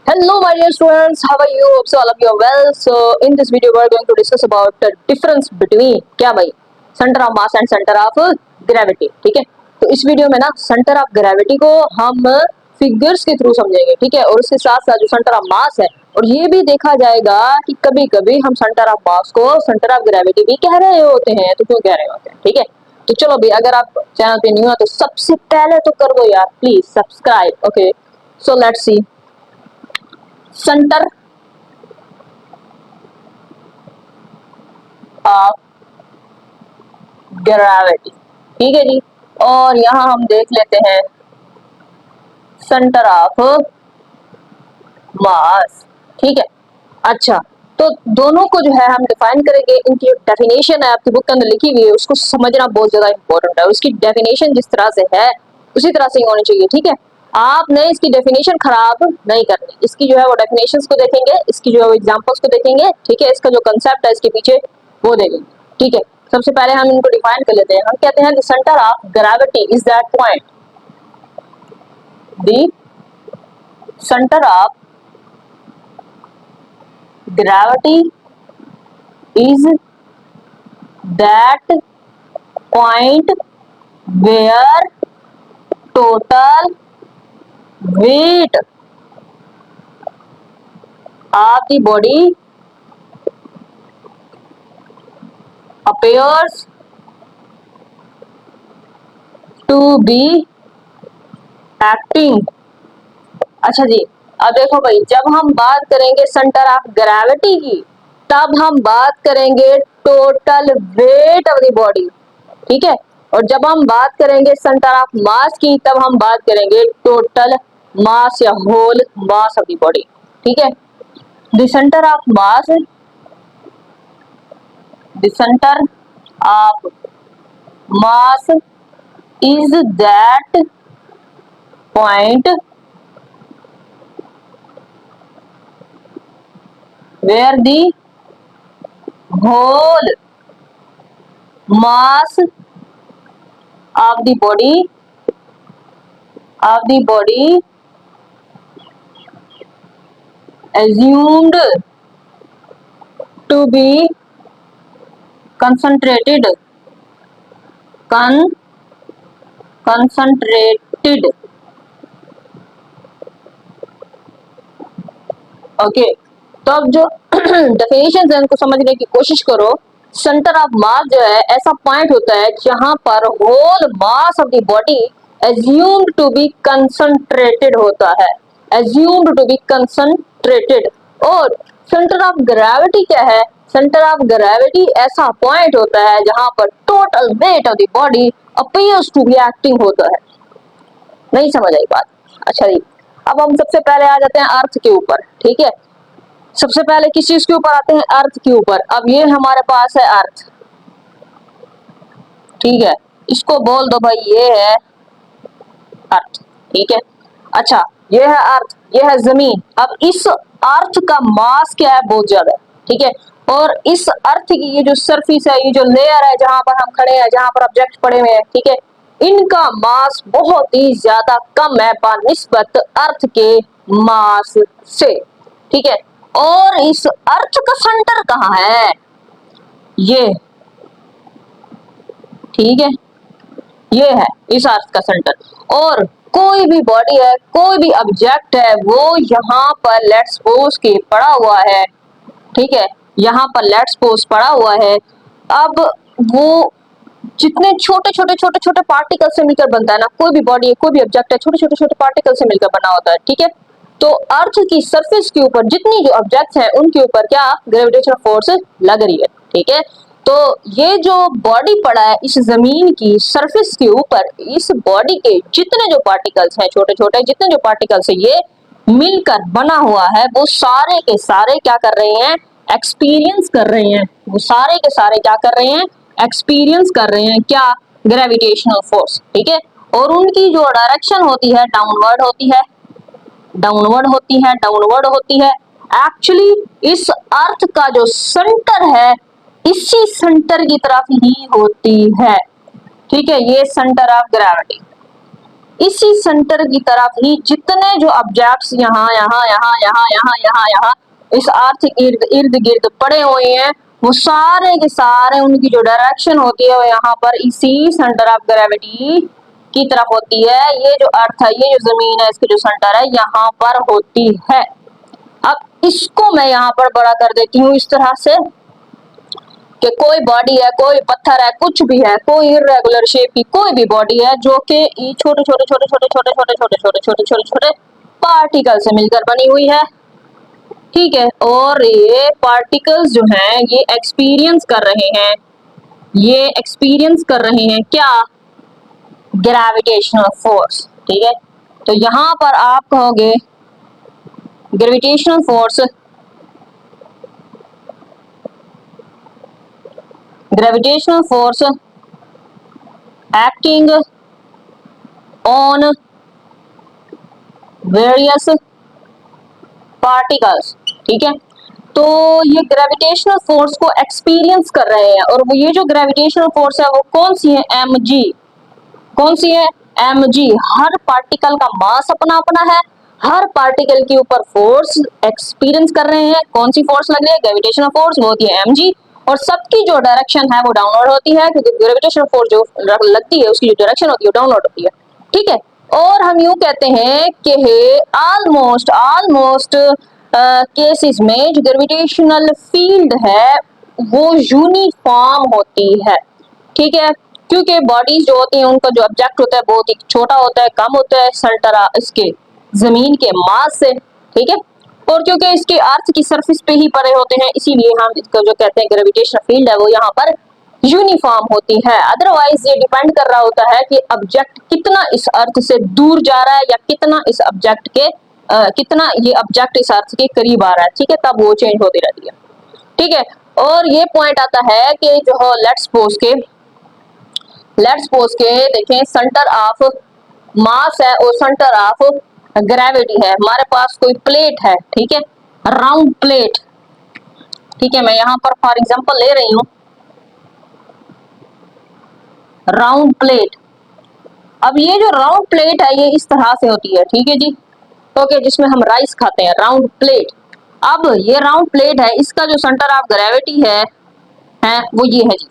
Hello, my dear students. How are you? Hope so all of you are well. So, in this video, we are going to discuss about the difference between क्या भाई centre of mass and centre of gravity. ठीक है, तो इस video में ना centre of gravity को हम फिगर्स के थ्रू समझेंगे. ठीक है, और उसके साथ साथ जो सेंटर ऑफ मास है, और ये भी देखा जाएगा कि कभी कभी हम सेंटर ऑफ मास को सेंटर ऑफ ग्रेविटी भी कह रहे होते हैं. तो क्यों कह रहे होते हैं? ठीक है, तो चलो भाई, अगर आप चैनल पे न्यू है तो सबसे पहले तो कर दो यार please subscribe. Okay, so let's see centre of gravity. ठीक है जी, और यहां हम देख लेते हैं सेंटर ऑफ मास. ठीक है, अच्छा, तो दोनों को जो है हम डिफाइन करेंगे. इनकी डेफिनेशन है आपकी बुक के अंदर लिखी हुई है, उसको समझना बहुत ज्यादा इंपॉर्टेंट है. उसकी डेफिनेशन जिस तरह से है उसी तरह से ही होनी चाहिए. ठीक है, आपने इसकी डेफिनेशन खराब नहीं करनी. इसकी जो है वो डेफिनेशंस को देखेंगे, इसकी जो है वो एग्जांपल्स को देखेंगे. ठीक है, इसका जो कंसेप्ट है इसके पीछे वो देखेंगे. ठीक है, सबसे पहले हम इनको डिफाइन कर लेते हैं. हम कहते हैं the centre of gravity is that point, the centre of gravity is that point where total weight of the body appears to be acting. अच्छा जी, अब देखो भाई, जब हम बात करेंगे सेंटर ऑफ ग्रेविटी की तब हम बात करेंगे total weight of the body. ठीक है, और जब हम बात करेंगे सेंटर ऑफ मास की तब हम बात करेंगे टोटल मास या whole mass of the body. ठीक है, the centre of mass, the centre of mass is that point where the whole mass of the body assumed to be concentrated. Okay, तो अब जो डेफिनेशन है उनको समझने की कोशिश करो. सेंटर ऑफ मास जो है ऐसा पॉइंट होता है जहां पर whole mass of the body assumed to be concentrated होता है. Assumed to be concentrated. और सेंटर ऑफ ग्रेविटी क्या है? सेंटर ऑफ ग्रेविटी ऐसा पॉइंट होता है जहां पर total weight of the body appears to be acting होता है. नहीं समझ आई बात? अच्छा जी, अब हम सबसे पहले आ जाते हैं अर्थ के ऊपर. ठीक है, सबसे पहले किस चीज के ऊपर आते हैं? अर्थ के ऊपर. अब ये हमारे पास है अर्थ. ठीक है, इसको बोल दो भाई ये है अर्थ. ठीक है, अच्छा, ये है अर्थ, ये है जमीन. अब इस अर्थ का मास क्या है? बहुत ज्यादा. ठीक है, और इस अर्थ की ये जो सरफेस है, ये जो लेयर है जहां पर हम खड़े हैं, जहां पर ऑब्जेक्ट पड़े हुए हैं, ठीक है, इनका मास बहुत ही ज्यादा कम है बनिस्बत अर्थ के मास से. ठीक है, और इस अर्थ का सेंटर कहाँ है? ये. ठीक है, ये है इस अर्थ का सेंटर. और कोई भी बॉडी है, कोई भी ऑब्जेक्ट है, वो यहाँ पर लेट्स सपोज के पड़ा हुआ है. ठीक है, यहाँ पर लेट्स सपोज पड़ा हुआ है. अब वो जितने छोटे छोटे छोटे छोटे पार्टिकल से मिलकर बनता है ना, कोई भी बॉडी है, कोई भी ऑब्जेक्ट है, छोटे छोटे छोटे पार्टिकल से मिलकर बना होता है. ठीक है, तो अर्थ की सरफेस के ऊपर जितनी जो ऑब्जेक्ट्स हैं उनके ऊपर क्या ग्रेविटेशनल फोर्स लग रही है. ठीक है, तो ये जो बॉडी पड़ा है इस जमीन की सरफेस के ऊपर, इस बॉडी के जितने जो पार्टिकल्स हैं, छोटे छोटे जितने जो पार्टिकल्स है, ये मिलकर बना हुआ है, वो सारे के सारे क्या कर रहे हैं? एक्सपीरियंस कर रहे हैं. वो सारे के सारे क्या कर रहे हैं? एक्सपीरियंस कर रहे हैं. क्या? Gravitational force. ठीक है, और उनकी जो डायरेक्शन होती है डाउनवर्ड होती है, डाउनवर्ड होती है, डाउनवर्ड होती है. एक्चुअली इस अर्थ का जो सेंटर है इसी सेंटर की तरफ ही होती है. ठीक है, ये सेंटर ऑफ ग्रेविटी. इसी सेंटर की तरफ ही जितने जो ऑब्जेक्ट्स यहाँ यहाँ यहाँ यहाँ यहाँ यहाँ यहाँ इस अर्थ के इर्द इर्द गिर्द पड़े हुए हैं, वो सारे के सारे उनकी जो डायरेक्शन होती है वो यहाँ पर इसी सेंटर ऑफ ग्रेविटी की तरफ होती है। ये जो अर्थ है, ये जो जमीन है, इसकी जो सेंटर है यहाँ पर होती है। अब इसको मैं यहाँ पर बड़ा कर देती हूँ इस तरह से कि कोई बॉडी है, कोई पत्थर है, कुछ भी है, कोई इरेगुलर शेप की कोई भी बॉडी है जो कि छोटे छोटे छोटे छोटे छोटे छोटे छोटे छोटे छोटे छोटे छोटे पार्टिकल से मिलकर बनी हुई है, ठीक है। और ये पार्टिकल्स जो हैं ये एक्सपीरियंस कर रहे हैं, ये एक्सपीरियंस कर रहे हैं क्या? ग्रेविटेशनल फोर्स, ठीक है। तो यहाँ पर आप कहोगे gravitational force, gravitational force acting on various particles, ठीक है। तो ये ग्रेविटेशनल फोर्स को एक्सपीरियंस कर रहे हैं, और वो ये जो ग्रेविटेशनल फोर्स है वो कौन सी है? mg। कौन सी है? mg। हर पार्टिकल का मास अपना अपना है, हर पार्टिकल के ऊपर फोर्स एक्सपीरियंस कर रहे हैं। कौन सी फोर्स लग रही है? ग्रेविटेशनल फोर्स, वो होती है mg। और सबकी जो डायरेक्शन है वो डाउनवर्ड होती है, क्योंकि ग्रेविटेशनल फोर्स जो लगती है उसकी जो डायरेक्शन होती है वो डाउनवर्ड होती है, ठीक है। और हम यूं कहते हैं कि ऑलमोस्ट ऑलमोस्ट केसेस में जो ग्रेविटेशनल फील्ड है वो यूनिफॉर्म होती है, ठीक है। क्योंकि बॉडीज जो होती हैं उनका जो ऑब्जेक्ट होता है बहुत ही छोटा होता है, कम होता है सेंटर इसके जमीन के मास से, ठीक है। और क्योंकि इसके अर्थ की सरफेस पे ही पड़े होते हैं, इसीलिए हम इसको जो कहते हैं ग्रेविटेशनल फील्ड है वो यहाँ पर यूनिफॉर्म होती है। अदरवाइज ये डिपेंड कर रहा होता है कि ऑब्जेक्ट कितना इस अर्थ से दूर जा रहा है या कितना इस ऑब्जेक्ट के कितना ये ऑब्जेक्ट इस अर्थ के करीब आ रहा है, ठीक है, तब वो चेंज होती रहती है, ठीक है। और ये पॉइंट आता है कि जो लेट्स सपोज के देखें सेंटर ऑफ मास है और सेंटर ऑफ ग्रेविटी है। हमारे पास कोई प्लेट है, ठीक है, राउंड प्लेट, ठीक है। मैं यहाँ पर फॉर एग्जांपल ले रही हूँ राउंड प्लेट। अब ये जो राउंड प्लेट है ये इस तरह से होती है, ठीक है जी, ओके, जिसमें हम राइस खाते हैं, राउंड प्लेट। अब ये राउंड प्लेट है, इसका जो सेंटर ऑफ ग्रेविटी है वो ये है जी,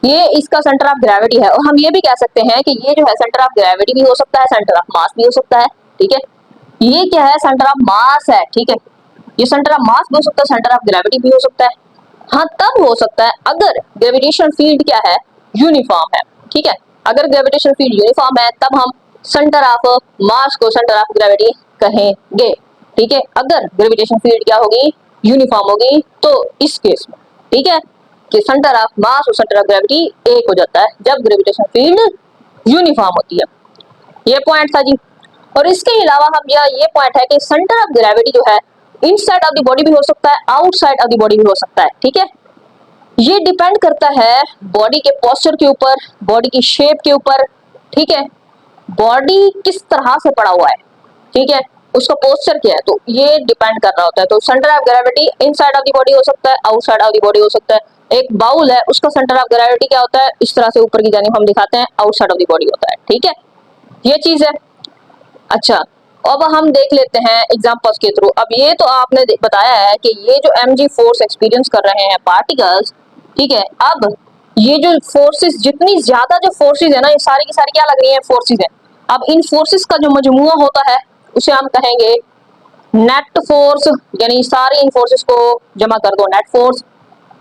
ये इसका सेंटर ऑफ ग्रेविटी है। और हम ये भी कह सकते हैं कि ये जो है सेंटर ऑफ ग्रेविटी भी हो सकता है, सेंटर ऑफ मास भी हो सकता है, ठीक है। ये क्या है? सेंटर ऑफ मास है, ठीक है। ये सेंटर ऑफ मास भी हो सकता है, सेंटर ऑफ ग्रेविटी भी हो सकता है। हाँ, तब हो सकता है अगर ग्रेविटेशन फील्ड क्या है? यूनिफॉर्म है, ठीक है। अगर ग्रेविटेशन फील्ड यूनिफॉर्म है तब हम सेंटर ऑफ मास को सेंटर ऑफ ग्रेविटी कहेंगे, ठीक है। अगर ग्रेविटेशन फील्ड क्या होगी? यूनिफॉर्म होगी, तो इस केस में, ठीक है, कि सेंटर ऑफ मास और सेंटर ऑफ ग्रेविटी एक हो जाता है जब ग्रेविटेशन फील्ड यूनिफॉर्म होती है। ये पॉइंट था जी। और इसके अलावा हम ये पॉइंट है कि सेंटर ऑफ ग्रेविटी जो है इनसाइड ऑफ द बॉडी भी हो सकता है, आउटसाइड ऑफ द बॉडी भी हो सकता है, ठीक है। ये डिपेंड करता है बॉडी के पोस्चर के ऊपर, बॉडी की शेप के ऊपर, ठीक है। बॉडी किस तरह से पड़ा हुआ है, ठीक है, उसका पोस्चर क्या है, तो ये डिपेंड कर रहा होता है। तो centre of gravity inside of the body हो सकता है, आउटसाइड ऑफ द बॉडी हो सकता है। एक बाउल है, उसका सेंटर ऑफ ग्रेविटी क्या होता है? इस तरह से ऊपर की जानिब हम दिखाते हैं, आउटसाइड ऑफ द बॉडी होता है, ठीक है। ये चीज है। अच्छा, अब हम देख लेते हैं एग्जांपल्स के थ्रू। अब ये तो आपने बताया है कि ये जो mg फोर्स एक्सपीरियंस कर रहे हैं पार्टिकल्स, ठीक है। अब ये जो फोर्सेस, जितनी ज्यादा जो फोर्सेस है ना, ये सारी की सारी क्या लग रही है? फोर्सेस है। अब इन फोर्सेस का जो मजमुआ होता है उसे हम कहेंगे नेट फोर्स, यानी सारी इन फोर्सेस को जमा कर दो, नेट फोर्स,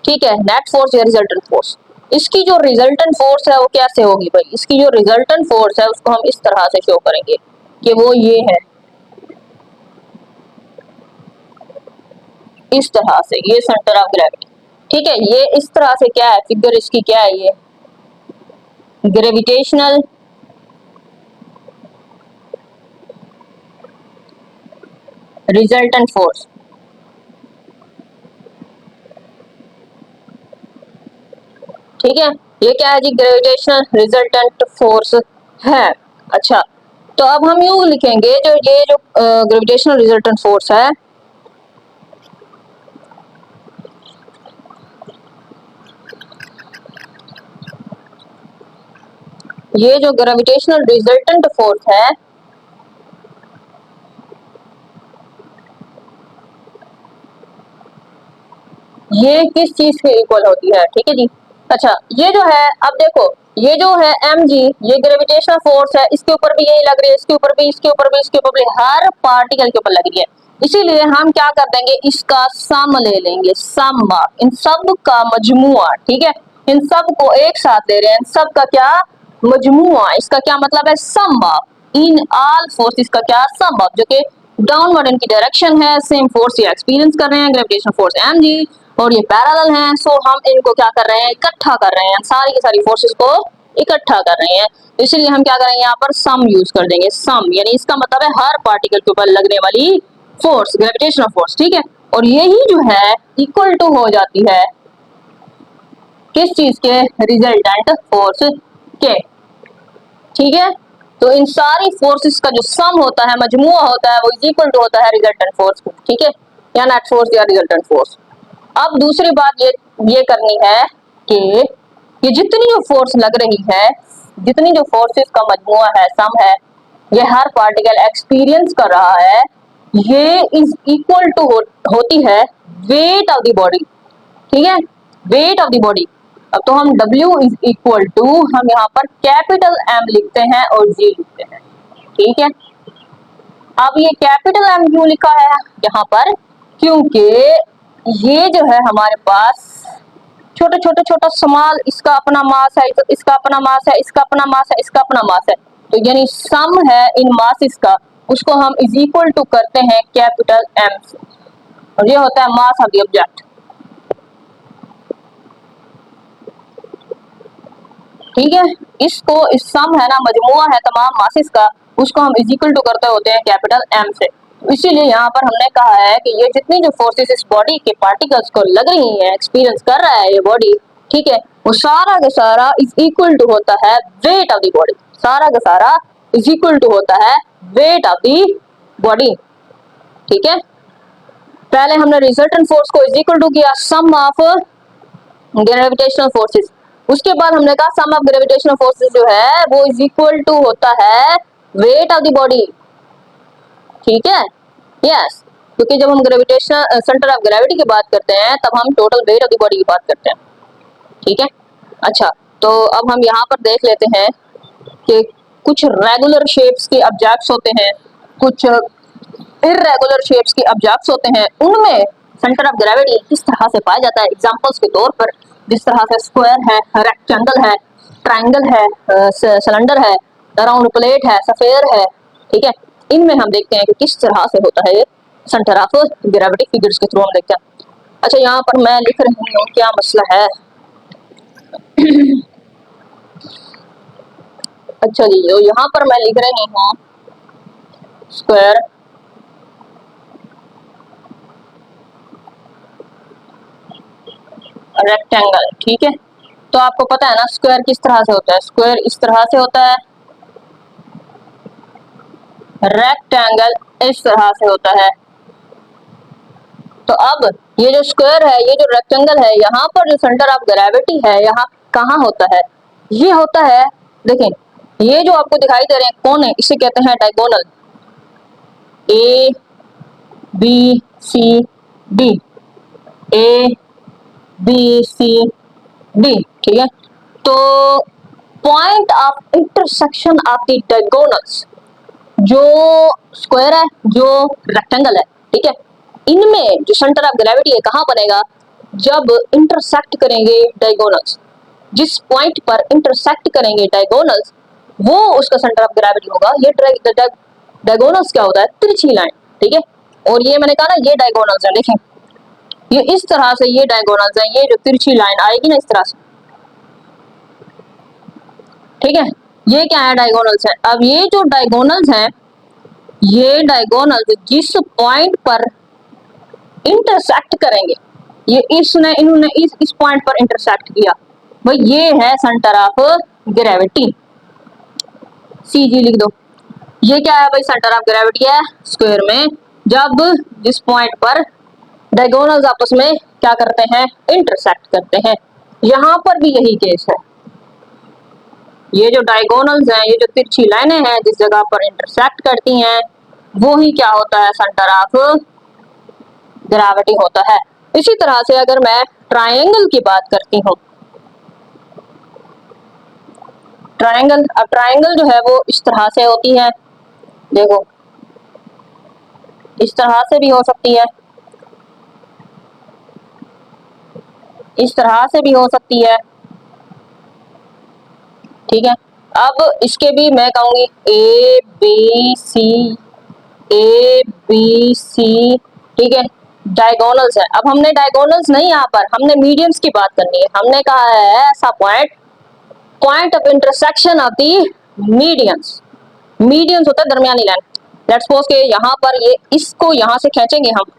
ठीक है। नेट फोर्स या रिजल्टेंट फोर्स। इसकी जो रिजल्टेंट फोर्स है वो कैसे होगी भाई? इसकी जो रिजल्टेंट फोर्स है उसको हम इस तरह से शो करेंगे कि वो ये है, इस तरह से, ये सेंटर ऑफ ग्रेविटी, ठीक है। ये इस तरह से क्या है? फिगर इसकी क्या है? ये ग्रेविटेशनल रिजल्टेंट फोर्स, ठीक है। ये क्या है जी? ग्रेविटेशनल रिजल्टेंट फोर्स है। अच्छा, तो अब हम यूं लिखेंगे जो ये जो ग्रेविटेशनल रिजल्टेंट फोर्स है, ये जो ग्रेविटेशनल रिजल्टेंट फोर्स है, ये किस चीज के इक्वल होती है, ठीक है जी। अच्छा, ये जो है, अब देखो, ये जो है mg, ये ग्रेविटेशनल फोर्स है, इसके ऊपर भी यही लग रही है, इसके ऊपर भी, इसके ऊपर भी, इसके ऊपर भी, हर पार्टिकल के ऊपर लग रही है। इसीलिए हम क्या कर देंगे, इसका सम ले लेंगे, सम इन सब का मजमुआ, ठीक है। इन सब को एक साथ ले रहे हैं, इन सब का क्या मजमुआ, इसका क्या मतलब है, सम इन ऑल फोर्स, इसका क्या सम जो कि डाउनवर्ड इनकी डायरेक्शन है, सेम फोर्स ये एक्सपीरियंस कर रहे हैं, ग्रेविटेशनल फोर्स mg, और ये पैरेलल हैं। सो हम इनको क्या कर रहे हैं, इकट्ठा कर रहे हैं, सारी की सारी फोर्सेस को इकट्ठा कर रहे हैं। तो इसलिए हम क्या करेंगे, यहाँ पर सम यूज कर देंगे, सम, यानी इसका मतलब है हर पार्टिकल के ऊपर लगने वाली फोर्स, ग्रेविटेशनल फोर्स, ठीक है। और यही जो है इक्वल टू हो जाती है किस चीज के, रिजल्टेंट फोर्स के, ठीक है। तो इन सारी फोर्सेस का जो सम होता है, मजमुआ होता है, वो इक्वल टू होता है रिजल्टेंट फोर्स को, ठीक है, या नेट फोर्स या रिजल्टेंट फोर्स। अब दूसरी बात ये करनी है कि ये जितनी जो फोर्स लग रही है, जितनी जो फोर्सेस का मजमुआ है, सम है, ये हर पार्टिकल एक्सपीरियंस कर रहा है, ये इज इक्वल टू होती है वेट ऑफ द बॉडी, ठीक है, वेट ऑफ द बॉडी। अब तो हम W इज इक्वल टू, हम यहाँ पर कैपिटल M लिखते हैं और G लिखते हैं, ठीक है। अब ये कैपिटल M क्यों लिखा है यहाँ पर, क्योंकि ये जो है हमारे पास छोटे छोटे छोटा स्मॉल, इसका अपना मास है, इसका अपना मास है, इसका अपना मास है, इसका अपना मास है, तो यानी सम है इन मासेस का, उसको हम इज इक्वल टू करते हैं कैपिटल M से, और ये होता है मास ऑफ द ऑब्जेक्ट, ठीक है। इसको, इस सम है ना, मजमुआ है तमाम मासेस का, उसको हम इज इक्वल टू करते होते हैं कैपिटल M से। इसीलिए यहाँ पर हमने कहा है कि ये जितनी जो फोर्सेस इस बॉडी के पार्टिकल्स को लग रही हैं, एक्सपीरियंस कर रहा है ये बॉडी, ठीक है, वो सारा का सारा इज इक्वल टू होता है वेट ऑफ द बॉडी, सारा का सारा इज इक्वल टू होता है वेट ऑफ द बॉडी, ठीक है। पहले हमने रिजल्टेंट फोर्स को इज इक्वल टू किया सम ऑफ ग्रेविटेशनल फोर्सेस, उसके बाद हमने कहा सम ऑफ ग्रेविटेशनल फोर्सेस जो है वो इज इक्वल टू होता है वेट ऑफ द बॉडी, ठीक है, यस। क्योंकि जब हम ग्रेविटेशन सेंटर ऑफ ग्रेविटी की बात करते हैं, तब हम total weight of the body की बात करते हैं, ठीक है। अच्छा, तो अब हम यहाँ पर देख लेते हैं कि कुछ रेगुलर शेप्स के ऑब्जेक्ट्स होते हैं, कुछ इर्रेगुलर शेप्स के ऑब्जेक्ट्स होते हैं, उनमें सेंटर ऑफ ग्रेविटी किस तरह से पाया जाता है। एग्जांपल्स के तौर पर जिस तरह से स्क्वायर है, रेक्टेंगल है, ट्रायंगल है, सिलेंडर है, राउंड प्लेट है, स्फीयर है, ठीक है, इनमें हम देखते हैं कि किस तरह से होता है सेंटर ऑफ ग्रेविटी, फिगर्स के थ्रू हम देखते हैं। अच्छा, यहाँ पर मैं लिख रही हूँ, क्या मसला है अच्छा जी, तो यहाँ पर मैं लिख रही हूँ स्क्वायर, रेक्टेंगल, ठीक है। तो आपको पता है ना स्क्वायर किस तरह से होता है, स्क्वायर इस तरह से होता है, रेक्टेंगल इस तरह से होता है। तो अब ये जो स्क्वायर है, ये जो रेक्टेंगल है, यहाँ पर जो सेंटर ऑफ ग्रेविटी है यहाँ कहाँ होता है, ये होता है, देखें, ये जो आपको दिखाई दे रहे हैं कोने, इसे कहते हैं diagonal, A B C D, A B C D, ठीक है। तो point of intersection of the diagonals, जो स्क्वायर है, जो रेक्टेंगल है, ठीक है, इनमें जो सेंटर ऑफ ग्रेविटी है कहाँ बनेगा, जब इंटरसेक्ट करेंगे डायगोनल्स, जिस पॉइंट पर इंटरसेक्ट करेंगे डायगोनल्स, वो उसका सेंटर ऑफ ग्रेविटी होगा। ये डायगोनल्स क्या होता है, तिरछी लाइन, ठीक है। और ये मैंने कहा ना, ये डायगोनल्स है, देखें, ये इस तरह से ये डायगोनल्स है, ये जो तिरछी लाइन आएगी ना इस तरह से, ठीक है, ये क्या है, डायगोनल्स है। अब ये जो डायगोनल्स हैं, ये डायगोनल्स जिस पॉइंट पर इंटरसेक्ट करेंगे, ये इन्होंने इस पॉइंट पर इंटरसेक्ट किया, भाई ये है सेंटर ऑफ ग्रेविटी, सी जी लिख दो। ये क्या है भाई, सेंटर ऑफ ग्रेविटी है स्क्वायर में, जब जिस पॉइंट पर डायगोनल्स आपस में क्या करते हैं, इंटरसेक्ट करते हैं। यहां पर भी यही केस है, ये जो डायगोनल्स हैं, ये जो तिरछी लाइनें हैं जिस जगह पर इंटरसेक्ट करती हैं, वो ही क्या होता है, सेंटर ऑफ ग्रेविटी होता है। इसी तरह से अगर मैं ट्रायंगल की बात करती हूँ, ट्रायंगल, अब ट्रायंगल जो है वो इस तरह से होती है, देखो इस तरह से भी हो सकती है, इस तरह से भी हो सकती है, ठीक है। अब इसके भी मैं कहूंगी ए बी सी, ए बी सी, ठीक है, डायगोनल्स है। अब हमने डायगोनल्स नहीं, यहाँ पर हमने मीडियंस की बात करनी है। हमने कहा है ऐसा point, point of intersection of the medians, medians होता है दरमियानी लाइन। लेट्स सपोज के यहाँ पर ये, इसको यहाँ से खींचेंगे हम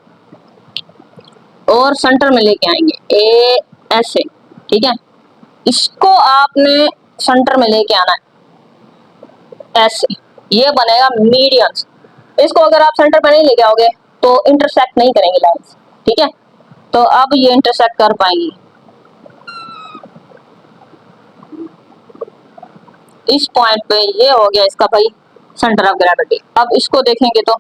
और सेंटर में लेके आएंगे ए, ऐसे, ठीक है। इसको आपने सेंटर में लेके आना है ऐसे, ये बनेगा मीडियंस। इसको अगर आप सेंटर में नहीं लेके आओगे तो इंटरसेक्ट नहीं करेंगे लाइंस, ठीक है। तो अब ये इंटरसेक्ट कर पाएंगी इस पॉइंट पे, ये हो गया इसका भाई सेंटर ऑफ ग्रेविटी। अब इसको देखेंगे तो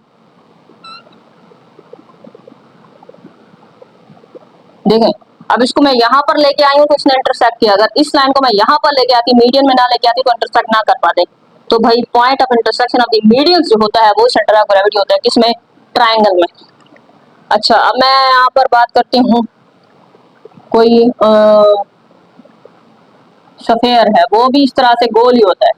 देखें, अब इसको मैं यहाँ पर लेके आई हूँ तो इसने इंटरसेक्ट किया। अगर इस लाइन को मैं यहाँ पर लेके आती, मीडियन में ना लेके आती, तो इंटरसेक्ट ना कर पाते। तो भाई point of intersection of the medians जो होता है वो सेंटर ऑफ ग्रेविटी होता है, किसमें, ट्रायंगल में। अच्छा, अब मैं यहाँ पर बात करती हूँ, कोई सफेयर है, वो भी इस तरह से गोल ही होता है,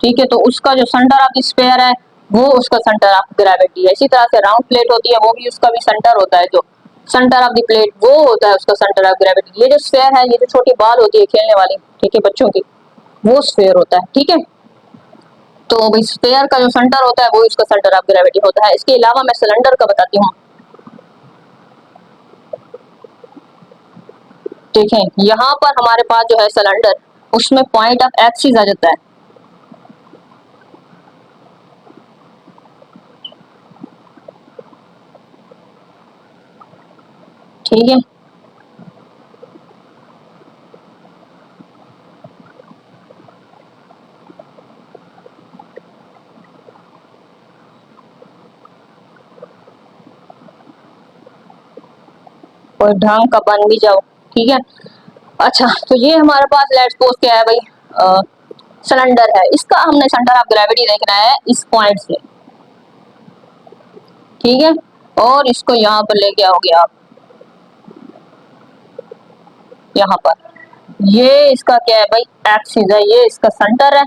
ठीक है। तो उसका जो सेंटर ऑफ द स्फीयर है वो उसका सेंटर ऑफ ग्रेविटी है। इसी तरह से राउंड प्लेट होती है, वो भी उसका भी सेंटर होता है, जो सेंटर ऑफ द प्लेट वो होता है उसका सेंटर ऑफ ग्रेविटी। ये जो स्फीयर है, ये जो छोटी बॉल होती है खेलने वाली, ठीक है, बच्चों की, वो स्फीयर होता है, ठीक है। तो भाई स्फीयर का जो सेंटर होता है वो इसका सेंटर ऑफ ग्रेविटी होता है। इसके अलावा मैं सिलेंडर का बताती हूँ। देखें, यहाँ पर हमारे पास जो है सिलेंडर, उसमें पॉइंट ऑफ एक्सिस आ जाता है, ठीक है। और ढंग का बन भी जाओ, ठीक है। अच्छा, तो ये हमारे पास लेट्स सपोज क्या है भाई, सिलेंडर है, इसका हमने सेंटर ऑफ ग्रेविटी देखना है इस पॉइंट से, ठीक है। और इसको यहाँ पर लेके आओगे आप, यहाँ पर ये इसका क्या है भाई, एक्सिस है, ये इसका सेंटर है,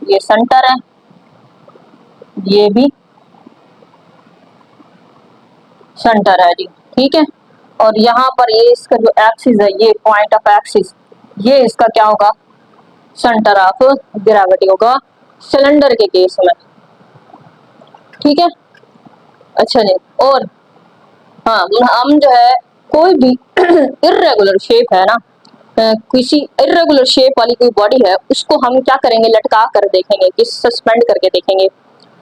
ये सेंटर है, ये भी सेंटर है जी, ठीक है। और यहाँ पर ये इसका जो एक्सिस है, ये पॉइंट ऑफ एक्सिस, ये इसका क्या होगा, सेंटर ऑफ ग्रेविटी होगा सिलेंडर के केस में, ठीक है। अच्छा जी, और हाँ, हम जो है कोई भी इर्रेगुलर शेप है ना, किसी इर्रेगुलर शेप वाली कोई बॉडी है, उसको हम क्या करेंगे, लटका कर देखेंगे, कि सस्पेंड करके देखेंगे,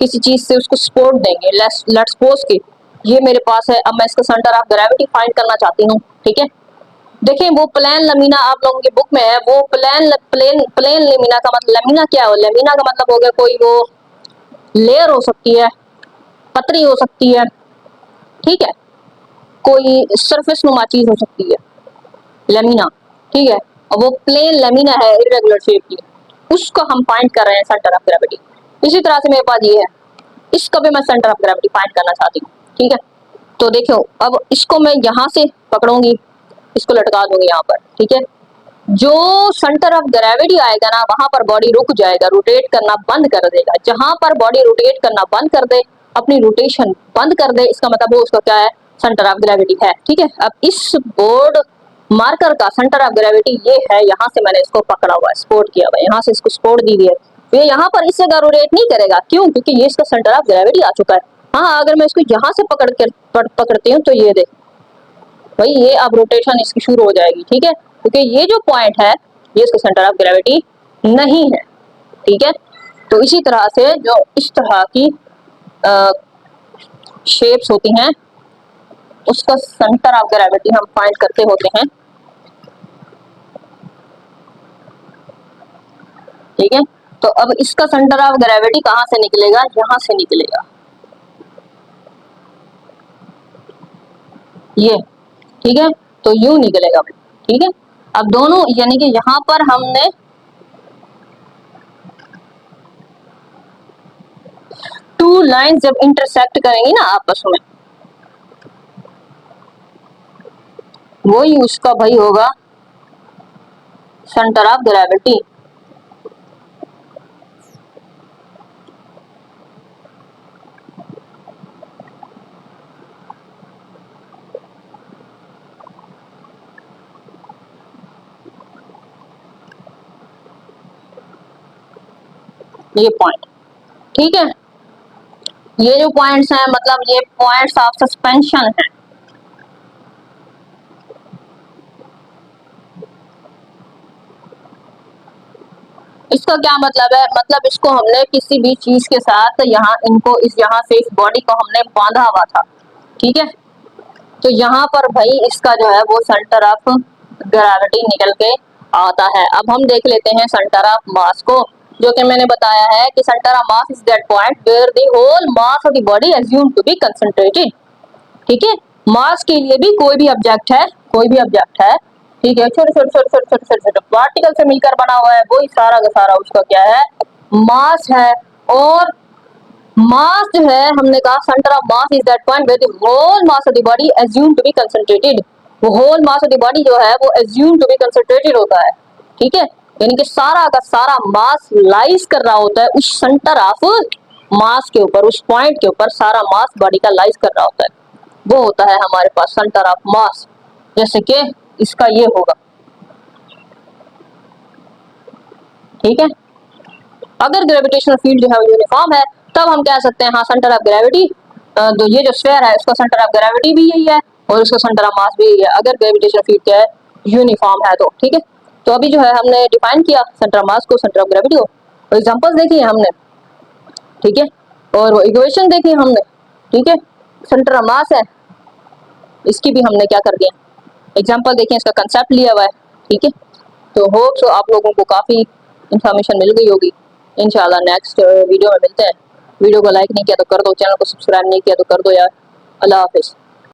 किसी चीज से उसको सपोर्ट देंगे। लेट्स सपोज कि ये मेरे पास है, अब मैं इसका सेंटर ऑफ ग्रेविटी फाइंड करना चाहती हूँ, ठीक है। देखें, वो प्लेन लेमिना आप लोगों की बुक में है, वो प्लेन प्लेन प्लेन लेमिना का मतलब, लेमिना क्या है, लेमिना का मतलब हो गया कोई वो लेयर हो सकती है, पतरी हो सकती है, ठीक है, कोई सरफेस नुमा चीज हो सकती है, लेमिना, ठीक है। और वो प्लेन लेमिना है इरेगुलर शेप की, उसको हम फाइंड कर रहे हैं सेंटर ऑफ ग्रेविटी। इसी तरह से मेरे पास ये है, इसका भी मैं सेंटर ऑफ ग्रेविटी फाइंड करना चाहती हूँ, ठीक है। तो देखो, अब इसको मैं यहाँ से पकड़ूंगी, इसको लटका दूंगी यहाँ पर, ठीक है। जो सेंटर ऑफ ग्रेविटी आएगा ना, वहां पर बॉडी रुक जाएगा, रोटेट करना बंद कर देगा। जहां पर बॉडी रोटेट करना बंद कर दे, अपनी रोटेशन बंद कर दे, इसका मतलब वो उसका क्या है, सेंटर ऑफ ग्रेविटी है, ठीक है। अब इस बोर्ड मार्कर का सेंटर ऑफ ग्रेविटी ये है, यहाँ से मैंने इसको पकड़ा हुआ है, सपोर्ट किया हुआ है, यहाँ से इसको सपोर्ट दी हुई है, ये यहाँ पर इस जगह रोटेट नहीं करेगा, क्यों, क्योंकि ये इसका सेंटर ऑफ ग्रेविटी आ चुका है। हाँ, अगर मैं इसको यहाँ से पकड़ती हूँ तो ये देख भाई, ये अब रोटेशन इसकी शुरू हो जाएगी, ठीक है, क्योंकि ये जो पॉइंट है ये इसका सेंटर ऑफ ग्रेविटी नहीं है, ठीक है। तो इसी तरह से जो इस तरह की शेप्स होती हैं, उसका सेंटर ऑफ ग्रेविटी हम फाइंड करते होते हैं। ठीक है। तो अब इसका सेंटर ऑफ ग्रेविटी कहाँ से निकलेगा, यहाँ से निकलेगा, ये, ठीक है। तो यूं निकलेगा, ठीक है। अब दोनों यानी कि यहाँ पर हमने टू लाइंस जब इंटरसेक्ट करेंगी ना आपस में, वही उसका भाई होगा सेंटर ऑफ ग्रेविटी। ये पॉइंट, ठीक है। ये जो पॉइंट्स हैं मतलब ये पॉइंट्स ऑफ सस्पेंशन है। इसका क्या मतलब है, मतलब इसको हमने किसी भी चीज के साथ यहाँ इनको इस यहाँ से इस बॉडी को हमने बांधा हुआ था, ठीक है। तो यहाँ पर भाई इसका जो है वो सेंटर ऑफ ग्रेविटी निकल के आता है। अब हम देख लेते हैं सेंटर ऑफ मास को, जो कि मैंने बताया है कि centre of mass is that point where the whole mass of the body assume to be concentrated, ठीक है। मास के लिए भी कोई भी ऑब्जेक्ट है, कोई भी ऑब्जेक्ट है, ठीक है, छोटे छोटे छोटे छोटे छोटे छोटे पार्टिकल से मिलकर बना हुआ है, वही सारा का सारा उसका क्या है, मास है। और मास जो है हमने कहा centre of mass is that point where the whole mass of the body assume to be concentrated. वो whole mass of the body जो है वो अज्यूम टू बी कंसंट्रेटेड होता है, ठीक है। यानी कि सारा का सारा मास लाइज कर रहा होता है उस सेंटर ऑफ मास के ऊपर, उस पॉइंट के ऊपर सारा मास बॉडी का लाइज कर रहा होता है, वो होता है हमारे पास सेंटर ऑफ मास। जैसे कि इसका ये होगा, ठीक है। अगर ग्रेविटेशनल फील्ड जो है वो यूनिफॉर्म है तब हम कह सकते हैं हाँ सेंटर ऑफ ग्रेविटी, तो ये जो स्फीयर है इसका सेंटर ऑफ ग्रेविटी भी यही है और इसका सेंटर ऑफ मास भी यही है, अगर ग्रेविटेशनल फील्ड क्या है, यूनिफॉर्म है तो, ठीक है। तो अभी जो है हमने डिफाइन किया सेंटर ऑफ मास को, सेंटर ऑफ ग्रेविटी को, और एग्जांपल्स देखिए हमने, ठीक है, और वो इक्वेशन देखी हमने, ठीक है। सेंटर ऑफ मास है, इसकी भी हमने क्या कर दिया, एग्जांपल देखिए, इसका कंसेप्ट लिया हुआ है, ठीक है। तो होप सो आप लोगों को काफ़ी इंफॉर्मेशन मिल गई होगी। इंशाल्लाह नेक्स्ट वीडियो में मिलते हैं। वीडियो को लाइक नहीं किया तो कर दो, चैनल को सब्सक्राइब नहीं किया तो कर दो यार। अल्लाह हाफिज़।